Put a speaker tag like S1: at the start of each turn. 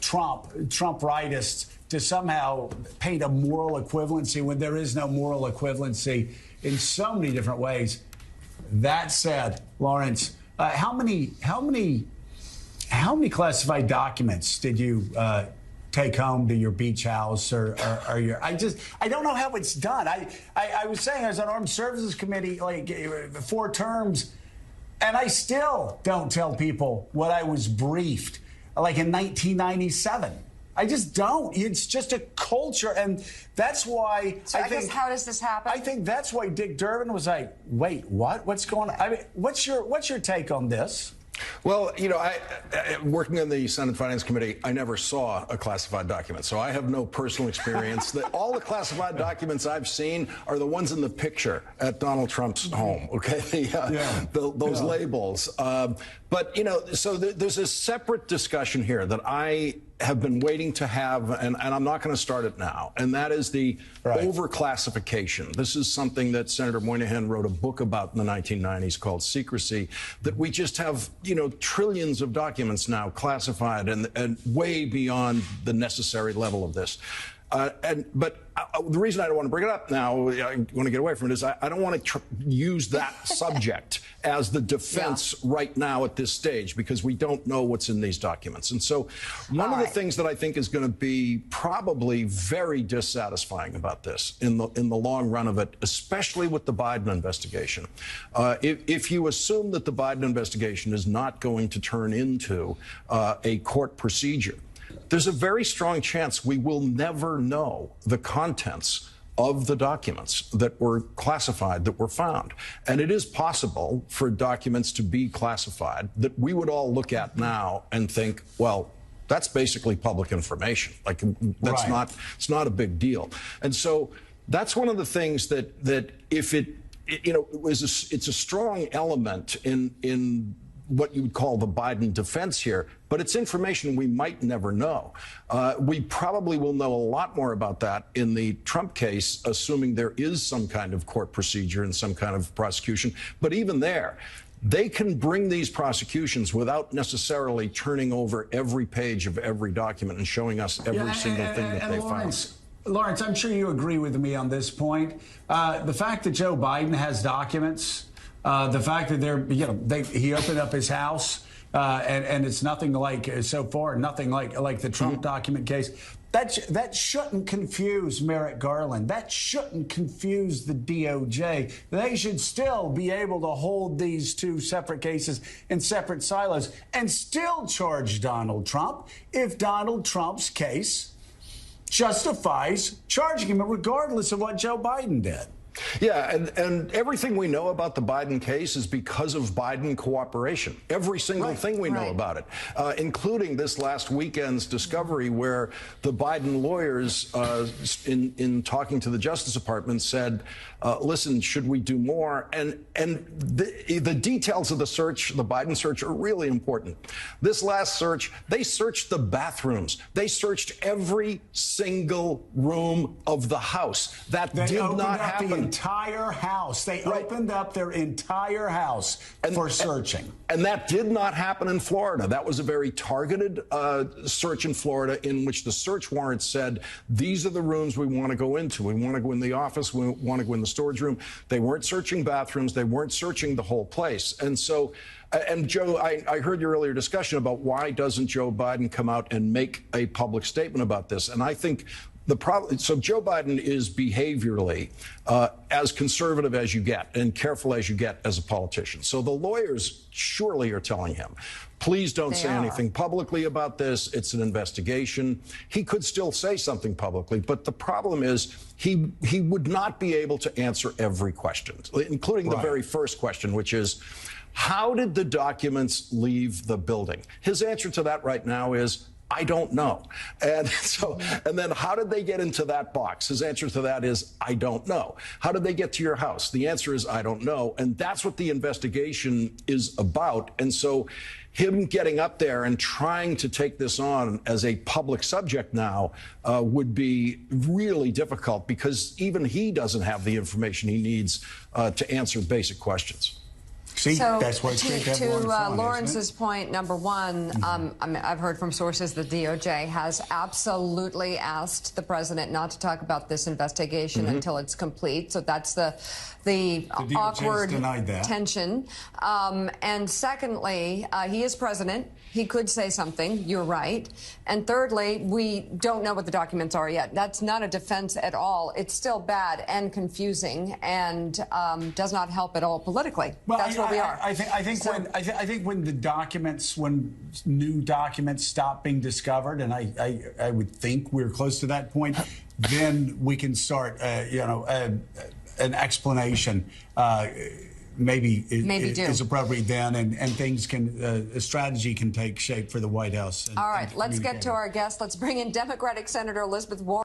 S1: Trump rightists to somehow paint a moral equivalency when there is no moral equivalency in so many different ways. That said, Lawrence, how many classified documents did you take home to your beach house or your? I don't know how it's done. I was saying I was on Armed Services Committee like 4 terms, and I still don't tell people what I was briefed like in 1997. I just don't. It's just a culture, and that's why.
S2: So I guess how does this happen?
S1: I think that's why Dick Durbin was like, "Wait, what? What's going on?" I mean, what's your take on this?
S3: Well, you know, working on the Senate Finance Committee, I never saw a classified document, so I have no personal experience. All the classified documents I've seen are the ones in the picture at Donald Trump's home, okay? Those labels. But, you know, so there's a separate discussion here that I have been waiting to have, and I'm not going to start it now, and that is the overclassification. This is something that Senator Moynihan wrote a book about in the 1990s called Secrecy, that we just have, you know, trillions of documents now classified and way beyond the necessary level of this. But the reason I don't want to bring it up now, I want to get away from it, is I don't want to use that subject as the defense right now at this stage, because we don't know what's in these documents. And so one of the things that I think is going to be probably very dissatisfying about this in the long run of it, especially with the Biden investigation, if you assume that the Biden investigation is not going to turn into a court procedure, there's a very strong chance we will never know the contents of the documents that were classified, that were found. And it is possible for documents to be classified that we would all look at now and think, well, that's basically public information. Like, that's it's not a big deal. And so that's one of the things that if it you know, it's a strong element in what you would call the Biden defense here, but it's information we might never know. We probably will know a lot more about that in the Trump case, assuming there is some kind of court procedure and some kind of prosecution. But even there, they can bring these prosecutions without necessarily turning over every page of every document and showing us every single thing that they found.
S1: Lawrence, I'm sure you agree with me on this point. The fact that Joe Biden has documents, the fact that he opened up his house and it's nothing like so far, nothing like the Trump document case. That shouldn't confuse Merrick Garland. That shouldn't confuse the DOJ. They should still be able to hold these 2 separate cases in separate silos and still charge Donald Trump if Donald Trump's case justifies charging him regardless of what Joe Biden did.
S3: Yeah, and everything we know about the Biden case is because of Biden cooperation. Every single thing we know about it, including this last weekend's discovery where the Biden lawyers, in talking to the Justice Department, said, listen, should we do more? And the details of the search, the Biden search, are really important. This last search, they searched the bathrooms. They searched every single room of the house. That did not happen.
S1: Entire house. They opened up their entire house for searching.
S3: And that did not happen in Florida. That was a very targeted search in Florida in which the search warrant said, these are the rooms we want to go into. We want to go in the office. We want to go in the storage room. They weren't searching bathrooms. They weren't searching the whole place. And so, and Joe, I heard your earlier discussion about why doesn't Joe Biden come out and make a public statement about this? And I think the problem, so Joe Biden is behaviorally as conservative as you get and careful as you get as a politician. So the lawyers surely are telling him, please don't say anything publicly about this. It's an investigation. He could still say something publicly, but the problem is he would not be able to answer every question, including the very first question, which is, how did the documents leave the building? His answer to that right now is, I don't know. And so, and then how did they get into that box? His answer to that is, I don't know. How did they get to your house? The answer is, I don't know. And that's what the investigation is about. And so him getting up there and trying to take this on as a public subject now would be really difficult, because even he doesn't have the information he needs to answer basic questions.
S1: See,
S2: So
S1: that's why it's great to have
S2: to
S1: Lawrence on, isn't it?
S2: Lawrence's point, number one, I mean, I've heard from sources that DOJ has absolutely asked the president not to talk about this investigation until it's complete. So that's the
S1: DOJ
S2: awkward
S1: denied that.
S2: tension. And secondly, he is president. He could say something. You're right. And thirdly, we don't know what the documents are yet. That's not a defense at all. It's still bad and confusing and does not help at all politically.
S1: Well,
S2: That's where we are.
S1: I think when the documents, when new documents stop being discovered, and I would think we're close to that point, then we can start, an explanation. Maybe is appropriate then, and things can, a strategy can take shape for the White House.
S2: All right, let's get to our guest. Let's bring in Democratic Senator Elizabeth Warren.